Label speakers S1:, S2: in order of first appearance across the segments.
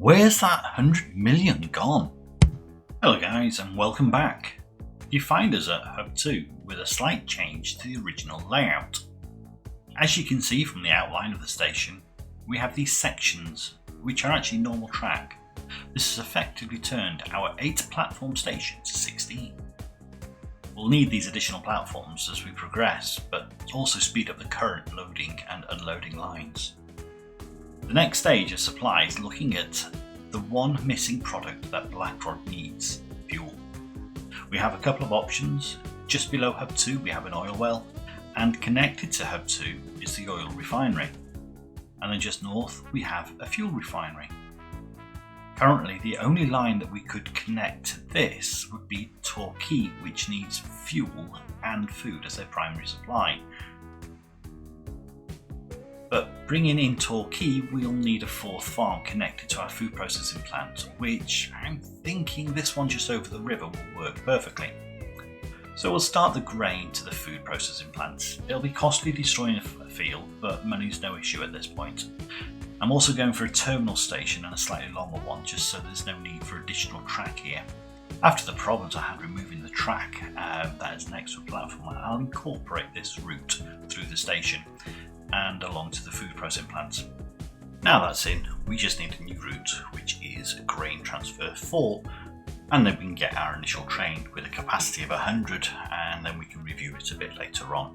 S1: Where's that 100 million gone? Hello guys and welcome back. You find us at Hub 2 with a slight change to the original layout. As you can see from the outline of the station, we have these sections which are actually normal track. This has effectively turned our 8 platform station to 16. We'll need these additional platforms as we progress, but also speed up the current loading and unloading lines. The next stage of supply is looking at the one missing product that Blackrod needs, fuel. We have a couple of options. Just below Hub 2 we have an oil well, and connected to Hub 2 is the oil refinery. And then just north we have a fuel refinery. Currently the only line that we could connect to this would be Torquay, which needs fuel and food as their primary supply. But bringing in Torquay, we'll need a fourth farm connected to our food processing plant, which I'm thinking this one just over the river will work perfectly. So we'll start the grain to the food processing plant. It'll be costly destroying a field, but money's no issue at this point. I'm also going for a terminal station and a slightly longer one, just so there's no need for additional track here. After the problems I had removing the track that is next to a platform, I'll incorporate this route through the station and along to the food processing plant. Now that's in, we just need a new route, which is grain transfer 4, and then we can get our initial train with a capacity of 100, and then we can review it a bit later on.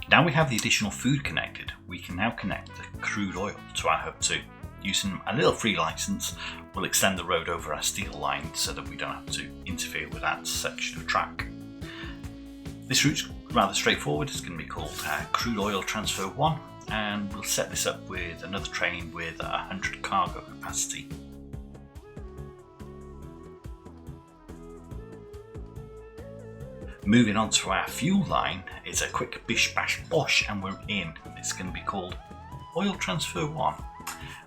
S1: Now we have the additional food connected, we can now connect the crude oil to our Hub 2. Using a little free license, we'll extend the road over our steel line so that we don't have to interfere with that section of track. This route's rather straightforward. It's going to be called Crude Oil Transfer 1, and we'll set this up with another train with 100 cargo capacity. Moving on to our fuel line, it's a quick bish bash bosh and we're in. It's going to be called Oil Transfer 1,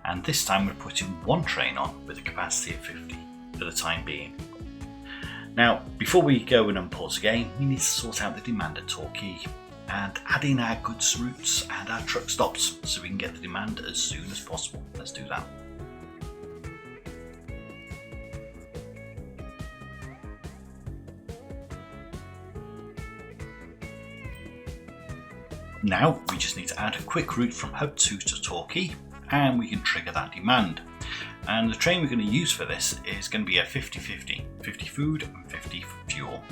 S1: and this time we're putting one train on with a capacity of 50 for the time being. Now, before we go and unpause again, we need to sort out the demand at Torquay and add in our goods routes and our truck stops so we can get the demand as soon as possible. Let's do that. Now, we just need to add a quick route from Hub 2 to Torquay and we can trigger that demand. And the train we're going to use for this is going to be a 50-50, 50 food and 50 fuel.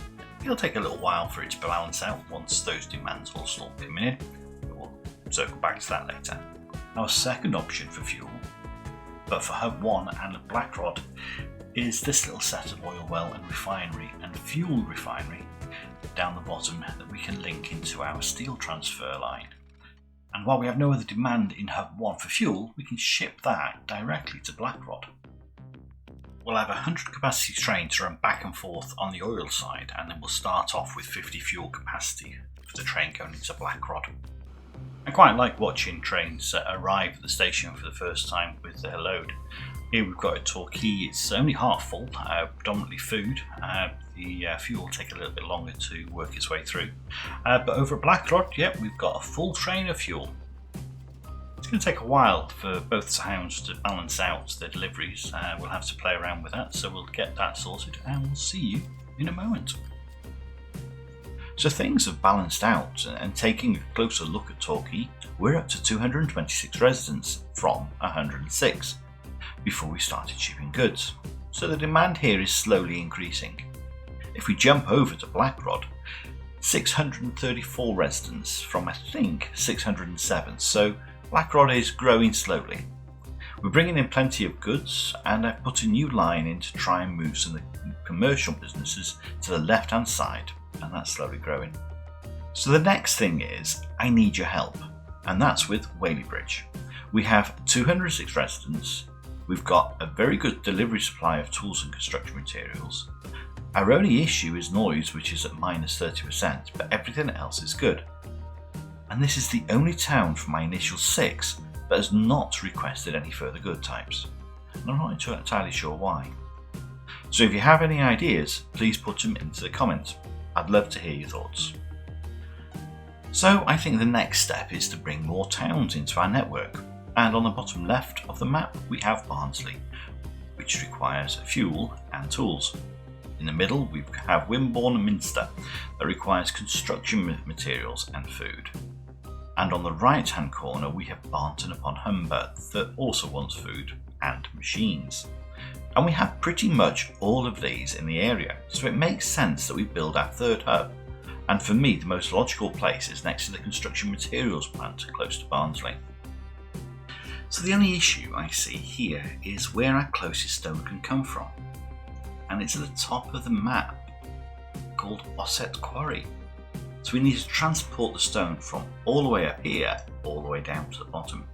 S1: It'll take a little while for it to balance out once those demands all start coming in. We'll circle back to that later. Our second option for fuel, but for Hub 1 and Blackrod, is this little set of oil well and refinery and fuel refinery down the bottom that we can link into our steel transfer line. And while we have no other demand in Hub 1 for fuel, we can ship that directly to Blackrod. We'll have a 100 capacity train to run back and forth on the oil side, and then we'll start off with 50 fuel capacity for the train going into Blackrod. I quite like watching trains arrive at the station for the first time with their load. Here we've got a Torquay, it's only half full, predominantly food. The fuel will take a little bit longer to work its way through. But over at Blackrod, yep, we've got a full train of fuel. It's going to take a while for both towns to balance out their deliveries. We'll have to play around with that, so we'll get that sorted and we'll see you in a moment. So things have balanced out, and taking a closer look at Torquay, we're up to 226 residents from 106 before we started shipping goods. So the demand here is slowly increasing. If we jump over to Blackrod, 634 residents from I think 607, so Blackrod is growing slowly. We're bringing in plenty of goods, and I've put a new line in to try and move some of the commercial businesses to the left hand side, and that's slowly growing. So the next thing is, I need your help, and that's with Whaley Bridge. We have 206 residents, we've got a very good delivery supply of tools and construction materials. Our only issue is noise, which is at -30%, but everything else is good. And this is the only town from my initial 6 that has not requested any further good types. And I'm not entirely sure why. So if you have any ideas, please put them into the comments. I'd love to hear your thoughts. So I think the next step is to bring more towns into our network. And on the bottom left of the map we have Barnsley, which requires fuel and tools. In the middle we have Wimborne and Minster, that requires construction materials and food. And on the right hand corner we have Barnton upon Humber, that also wants food and machines. And we have pretty much all of these in the area, so it makes sense that we build our third hub. And for me the most logical place is next to the construction materials plant close to Barnsley. So the only issue I see here is where our closest stone can come from. And it's at the top of the map, called Osset Quarry. So we need to transport the stone from all the way up here, all the way down to the bottom.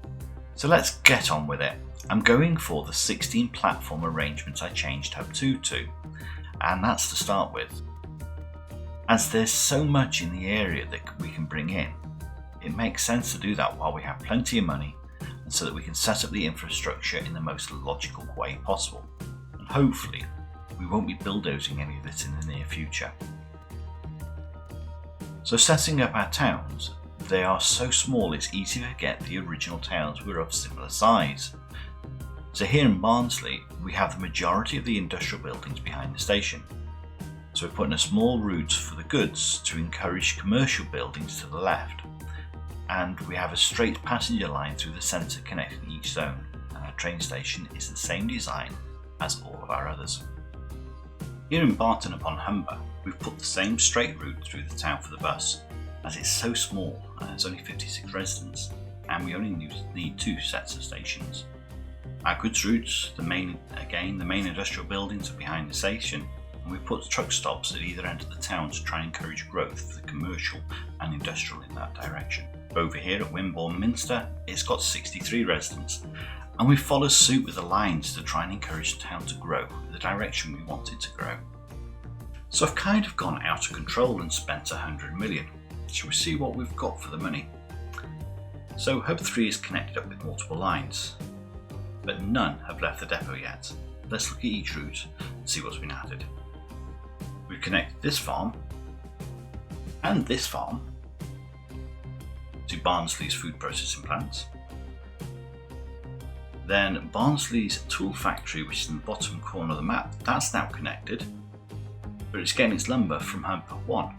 S1: So let's get on with it. I'm going for the 16 platform arrangement I changed Hub 2 to, and that's to start with. As there's so much in the area that we can bring in, it makes sense to do that while we have plenty of money, and so that we can set up the infrastructure in the most logical way possible. And hopefully, we won't be bulldozing any of it in the near future. So setting up our towns, they are so small it's easy to forget the original towns were of similar size. So here in Barnsley, we have the majority of the industrial buildings behind the station. So we're putting a small route for the goods to encourage commercial buildings to the left. And we have a straight passenger line through the centre connecting each zone. And our train station is the same design as all of our others. Here in Barnton upon Humber, we've put the same straight route through the town for the bus, as it's so small and there's only 56 residents, and we only need 2 sets of stations. Our goods routes, the main industrial buildings are behind the station, and we've put truck stops at either end of the town to try and encourage growth for the commercial and industrial in that direction. Over here at Wimborne Minster, it's got 63 residents, and we follow suit with the lines to try and encourage the town to grow in the direction we want it to grow. So I've kind of gone out of control and spent 100 million. Shall we see what we've got for the money? So Hub 3 is connected up with multiple lines, but none have left the depot yet. Let's look at each route and see what's been added. We've connected this farm and this farm to Barnsley's food processing plant. Then Barnsley's tool factory, which is in the bottom corner of the map, that's now connected, but it's getting its lumber from Hub 1.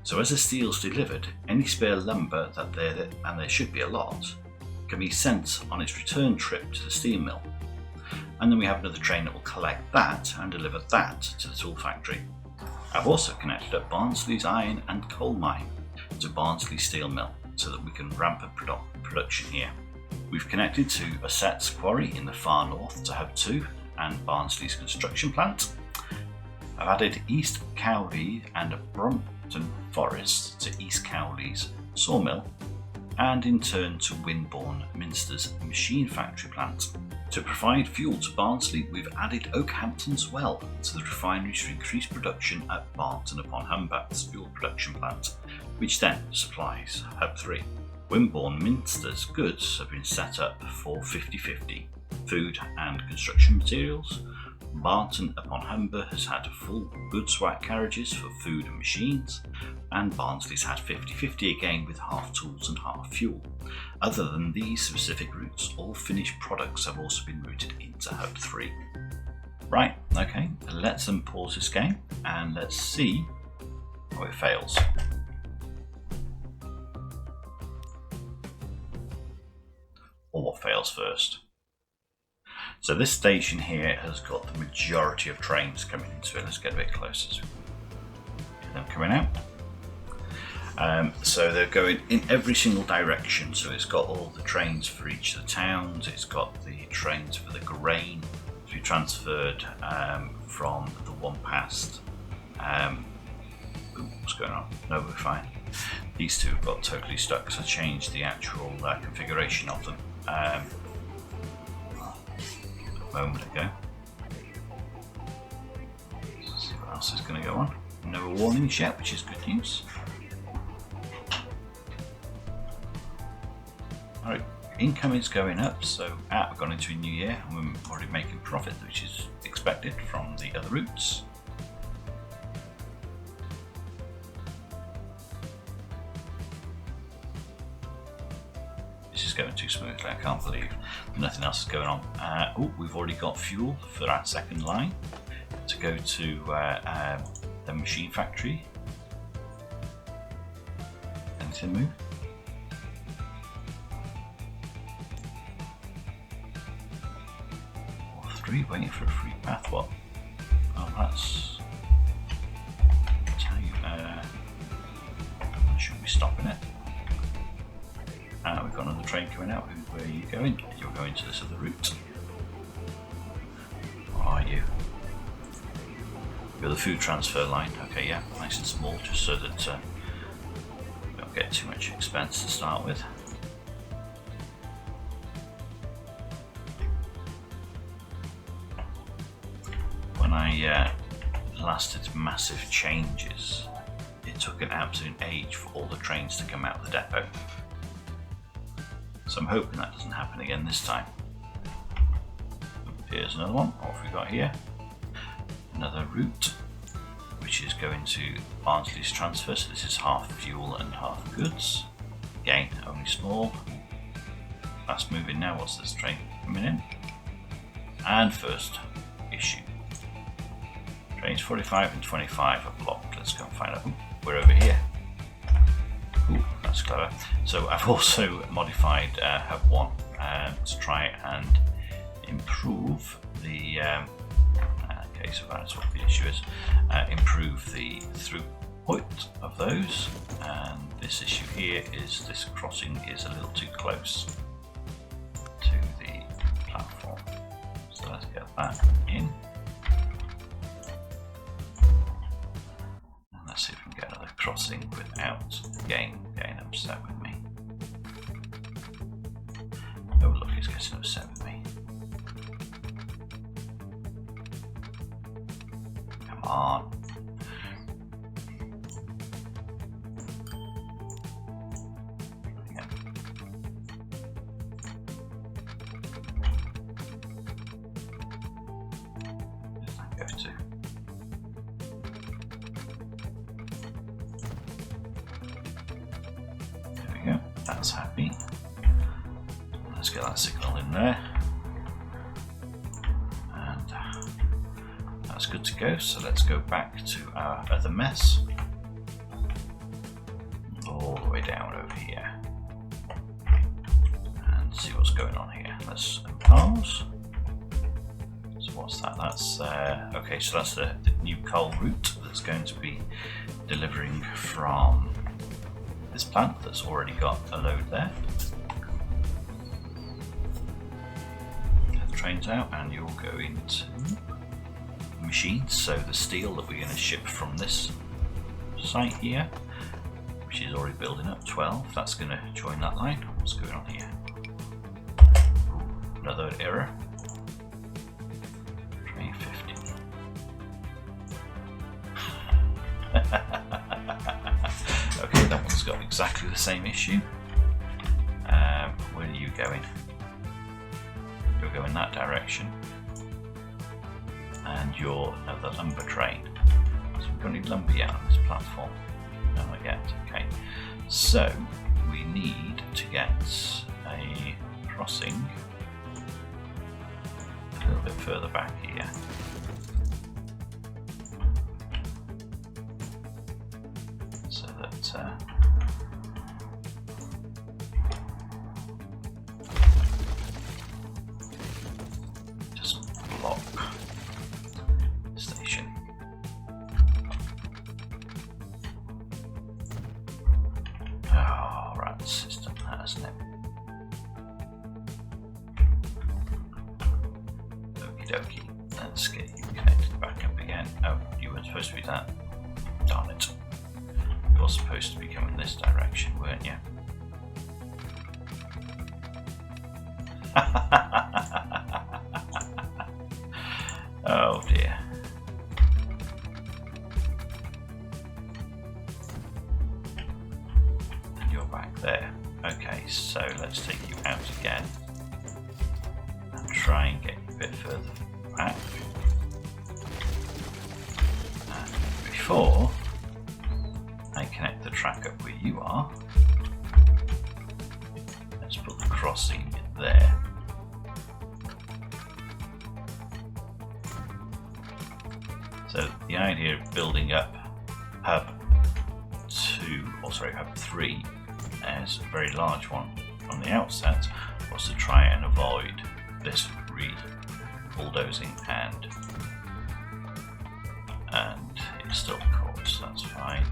S1: So as the steel's delivered, any spare lumber and there should be a lot, can be sent on its return trip to the steel mill. And then we have another train that will collect that and deliver that to the tool factory. I've also connected up Barnsley's iron and coal mine to Barnsley steel mill so that we can ramp up production here. We've connected to Osset's Quarry in the far north to Hub 2 and Barnsley's construction plant. I've added East Cowley and Brompton Forest to East Cowley's sawmill, and in turn to Wimborne Minster's machine factory plant. To provide fuel to Barnsley, we've added Oakhampton's well to the refineries for increased production at Barnton upon Humber's fuel production plant, which then supplies Hub 3. Wimborne Minster's goods have been set up for 50-50 food and construction materials. Barnton upon Humber has had full goods rack carriages for food and machines, and Barnsley's had 50-50 again with half tools and half fuel. Other than these specific routes, all finished products have also been routed into Hub 3. Right, okay, let's unpause this game and let's see how it fails. Or what fails first. So this station here has got the majority of trains coming into it. Let's get a bit closer to them coming out. So they're going in every single direction. So it's got all the trains for each of the towns. It's got the trains for the grain to be transferred from the one past. What's going on? No, we're fine. These two have got totally stuck, so I changed the actual configuration of them a moment ago. Let's see what else is going to go on. No warnings yet, which is good news. Alright, income is going up, so we've gone into a new year and we're already making profit, which is expected from the other routes. This is is going too smoothly. I can't believe nothing else is going on. Oh, we've already got fuel for our second line to go to the machine factory. Anything move? Waiting for a free path. What? Oh, that's how you. Should we stop in it? We've got another train coming out. Where are you going? You're going to this other route. Or are you? You're the food transfer line. Okay, yeah, nice and small, just so that we don't get too much expense to start with. When I last did massive changes, it took an absolute age for all the trains to come out of the depot. So I'm hoping that doesn't happen again this time. Here's another one. What have we got here? Another route, which is going to Barnsley's transfer. So this is half fuel and half goods. Again, only small. Fast moving now. What's this train coming in? And first issue. Trains 45 and 25 are blocked. Let's go and find out. Ooh, we're over here. Ooh, that's clever. So I've also modified Hub 1 to try and improve the okay, so that's what the issue is. Improve the throughput of those, and this issue here is this crossing is a little too close to the platform. So let's get that in. Let's see if we can get another crossing without getting upset with me. Oh look, he's getting upset with me. Come on. Yeah. Where's that go to? That's happy. Let's get that signal in there, and that's good to go. So let's go back to our other mess, all the way down over here, and see what's going on here. Let's pause. So what's that? That's okay. So that's the new coal route that's going to be delivering from this plant that's already got a load there. Get the trains out, and you'll go into machines. So the steel that we're going to ship from this site here, which is already building up 12, that's going to join that line. What's going on here? Ooh, another error. Train 50. Okay, that one's got exactly the same issue. Where are you going? You're going that direction. And you're another lumber train. So we've got any lumber yet on this platform? No, not yet. Okay. So we need to get a crossing a little bit further back here. So that doesn't block the station. Oh, right, the system hasn't it? Okie dokie. Let's get you connected back up again. Oh, you weren't supposed to be that. Darn it. You're supposed to be coming this direction, weren't you? Oh dear. And you're back there. Okay, so let's take you out again and try and get you a bit further back. And before I connect the track up where you are, let's put the crossing there. So the idea of building up hub 3 as a very large one from the outset was to try and avoid this bulldozing and it's still caught, so that's fine.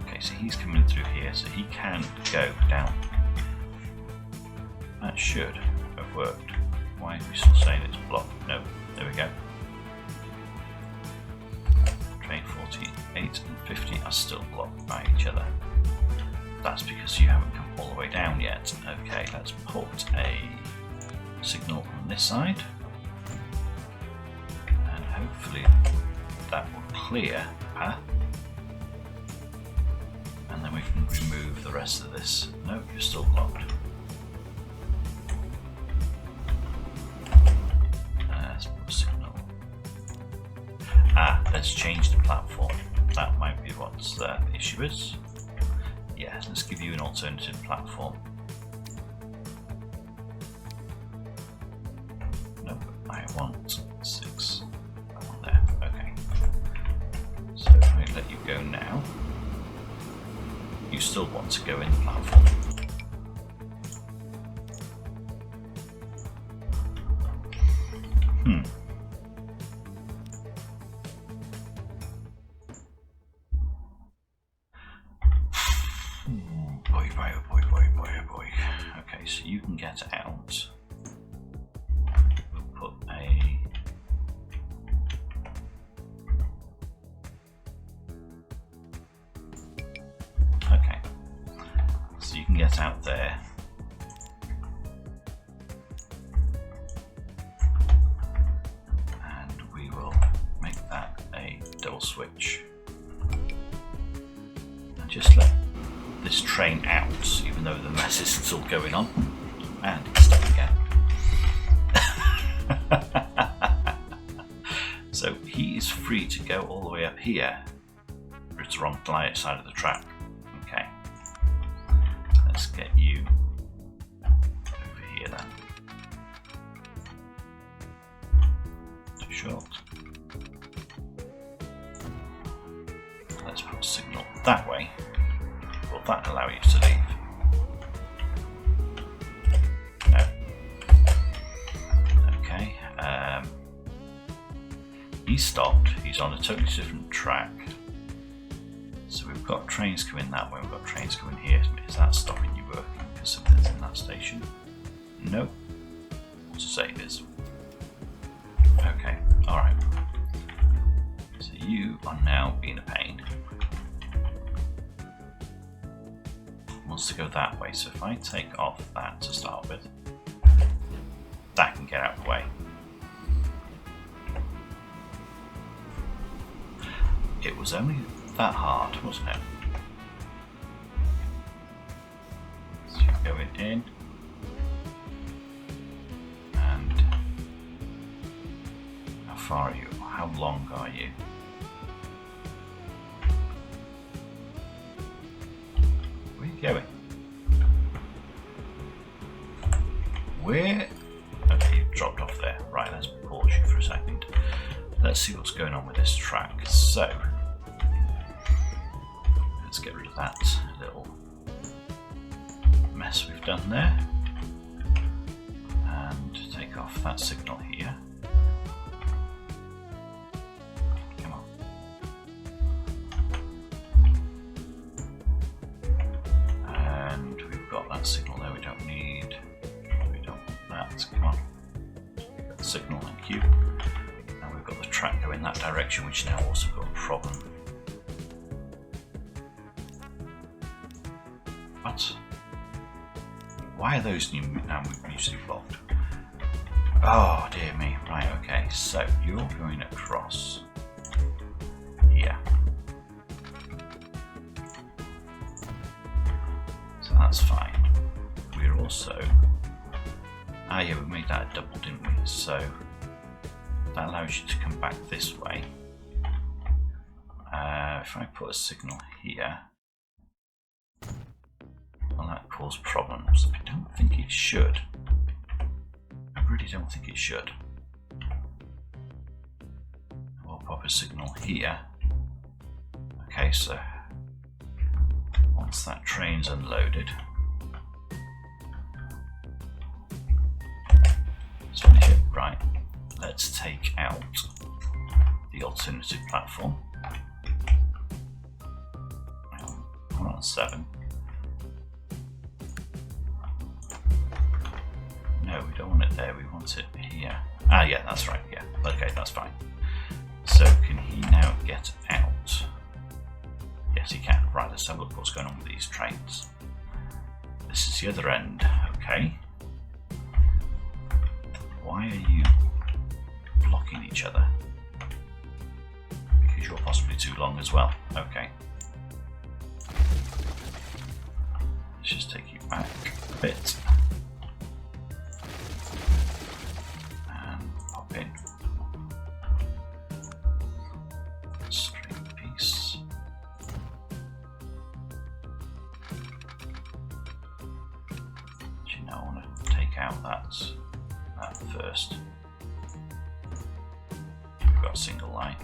S1: Okay, so he's coming through here, so he can go down. That should have worked. Why are we still saying it's blocked? No, there we go. Train 48 and 50 are still blocked by each other. That's because you haven't come all the way down yet. Okay, let's put a signal on this side. And hopefully that will clear the path. And then we can remove the rest of this. No, you're still blocked. Let's change the platform. That might be what the issue is. Yeah, let's give you an alternative platform. Nope, I want 6. I want there. Okay. So if I let you go now, you still want to go in the platform. Boy. Okay, so you can get out. We'll put a... Okay, so you can get out there. And we will make that a double switch. And just let this train out, even though the mess is still going on, and it's stuck again. So he is free to go all the way up here, but it's the wrong side of the track. Okay, let's get you over here then. Too short. Let's put a signal that way. Will that allow you to leave? No. Okay. He's stopped. He's on a totally different track. So we've got trains coming that way. We've got trains coming here. Is that stopping you working because something's in that station? No. What to say it is. Okay. All right. So you are now being a pain. Wants to go that way, so if I take off that to start with, that can get out of the way. It was only that hard, wasn't it? So you're going in, and how far are you? How long are you? Going. Where? Okay, you've dropped off there. Right, let's pause you for a second. Let's see what's going on with this track. So, let's get rid of that little mess we've done there. And take off that signal here. Come on. That signal there, we don't that, come on, got the signal, thank you. And we've got the track going that direction, which now also got a problem. What? Why are those now usually blocked? Oh dear me, right, okay, so you're going across here. So that's fine. We're also, yeah, we made that a double, didn't we? So that allows you to come back this way. if I put a signal here, will that cause problems? I don't think it should. I really don't think it should. We'll pop a signal here. Okay, so once that train's unloaded, let's finish it. Right, let's take out the alternative platform. We're on 7. No, we don't want it there, we want it here. Ah, yeah, that's right, yeah. Okay, that's fine. So, can he now get out? Yes, he can. Right, let's have a look what's going on with these trains. This is the other end, okay. Why are you blocking each other? Because you're possibly too long as well. Okay. Let's just take you back a bit. And pop in. String piece. Actually, now I want to take out that first. We've got a single line.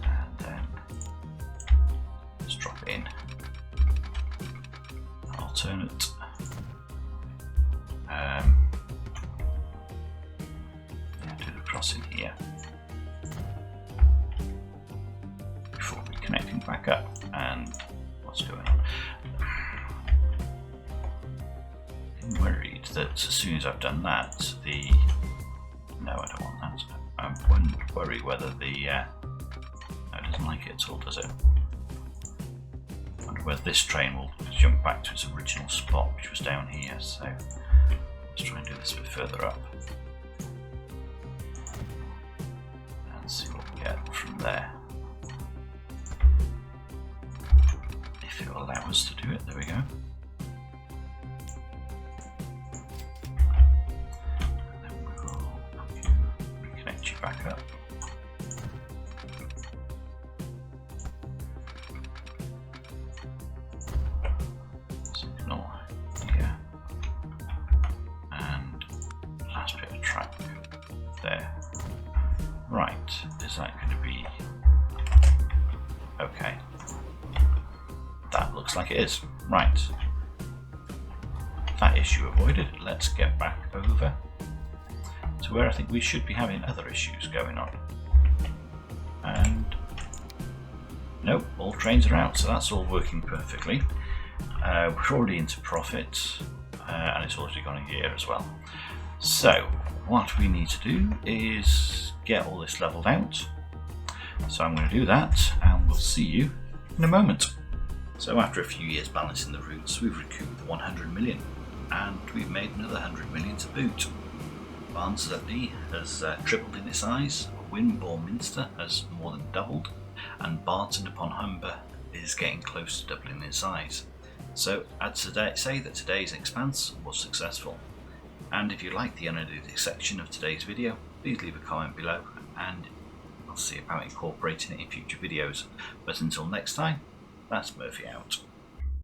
S1: And then let's drop it in. Alternate. Do the crossing here before reconnecting back up. And what's going on? I'm worried that as soon as I've done that, no, I don't want that. I wouldn't worry whether no, it doesn't like it at all, does it? I wonder whether this train will jump back to its original spot, which was down here. So let's try and do this a bit further up and see what we get from there. If it will allow us to do it, there we go. And then we will reconnect you back up. Signal here. And last bit of track there. Right, is that going to be okay? That looks like it is. Right. That issue avoided. Let's get back over to where I think we should be having other issues going on. And nope, all trains are out, so that's all working perfectly. We're already into profit, and it's already gone in gear as well. So what we need to do is get all this leveled out. So I'm going to do that, and we'll see you in a moment. So after a few years balancing the routes, we've recouped the 100 million, and we've made another 100 million to boot. Barnsley has tripled in its size, Wimborne-Minster has more than doubled, and Barton upon Humber is getting close to doubling in size. So I'd say that today's expanse was successful. And if you like the unedited section of today's video, please leave a comment below, and I'll see about incorporating it in future videos. But until next time, that's Murphy out.